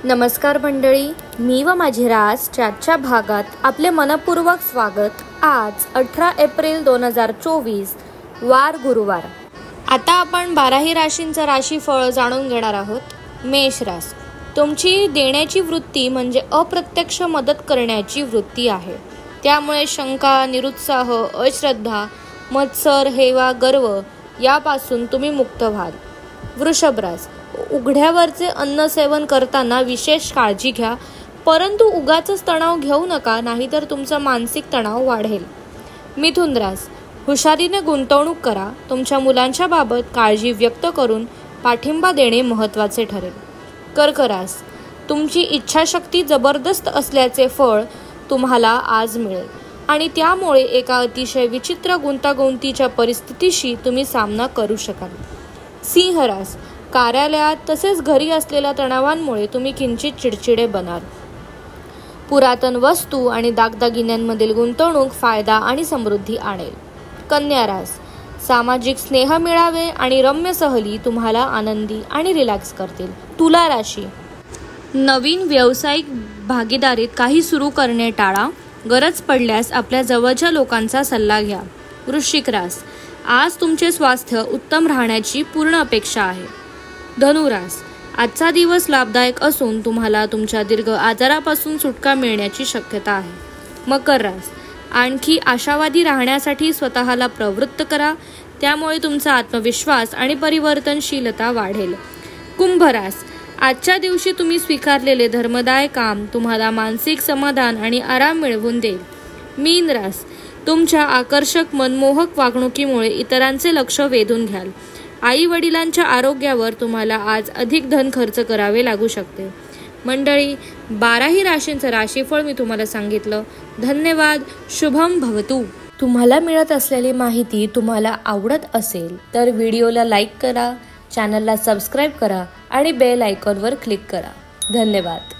नमस्कार मंडळी, मी व माझी रासच्या आजच्या भागात आपले मनपूर्वक स्वागत। आज 18 एप्रिल 2024 वार गुरुवार। आता आपण 12ही राशींचं राशीफळ जाणून घेणार आहोत। मेष रास, तुमची देण्याची वृत्ती म्हणजे अप्रत्यक्ष मदत करण्याची वृत्ती आहे, त्यामुळे शंका, निरुत्साह, अश्रद्धा, मत्सर, हेवा, गर्व यापासून तुम्ही मुक्त व्हाल। वृषभ रास, उघड्यावरचे अन्न सेवन करताना विशेष काळजी घ्या, परंतु उगाचच तणाव घेऊ नका, नाहीतर तुमचा मानसिक तणाव वाढेल। मिथुन रास, हुशारीने गुंतवणूक करा, तुमच्या मुलांच्या बाबत काळजी व्यक्त करून पाठिंबा देणे महत्त्वाचे ठरेल। कर्क रास, तुमची इच्छाशक्ती जबरदस्त असल्याचे फळ तुम्हाला आज मिळेल आणि त्यामुळे एका अतिशय विचित्र गुंतागुंतीच्या परिस्थितीशी तुम्ही सामना करू शकाल। सिंह रास, कार्यालयात तसेच घरी असलेल्या तणावांमुळे तुम्ही किंचित चिडचिडे बनाल। पुरातन वस्तू आणि दागदागिन्यांमधील गुंतवणूक फायदा आणि समृद्धी आणेल। कन्या रास, सामाजिक स्नेह मिळावे आणि रम्य सहली तुम्हाला आनंदी आणि रिलॅक्स करतील। तुला राशी, नवीन व्यावसायिक भागीदारीत काही सुरू करणे टाळा, गरज पडल्यास आपल्या जवळच्या लोकांचा सल्ला घ्या। वृश्चिक रास, आज तुमचे स्वास्थ्य उत्तम राहण्याची पूर्ण अपेक्षा आहे। धनुरास, आजचा दिवस लाभदायक असून तुम्हाला तुमच्या दीर्घ आजारापासून सुटका मिळण्याची शक्यता आहे। मकर रास, आणखी आशावादी राहण्यासाठी स्वतःला प्रवृत्त करा, त्यामुळे तुमचा आत्मविश्वास आणि परिवर्तनशीलता वाढेल। कुंभ रास, आजच्या दिवशी तुम्ही स्वीकारलेले धर्मदाय काम तुम्हाला मानसिक समाधान आणि आराम मिळवून देईल। मीन रास, तुमच्या आकर्षक मनमोहक वागणुकीमुळे इतरांचे लक्ष वेधून घ्याल। आई वडिलांच्या आरोग्यावर तुम्हाला आज अधिक धन खर्च करावे लागू शकते। मंडळी, 12ही राशींचं राशीफळ मी तुम्हाला सांगितलं। धन्यवाद। शुभम भवतु। तुम्हाला मिळत असलेली माहिती तुम्हाला आवडत असेल तर व्हिडिओला लाईक करा, चॅनलला सबस्क्राईब करा आणि बेल आयकॉनवर क्लिक करा। धन्यवाद।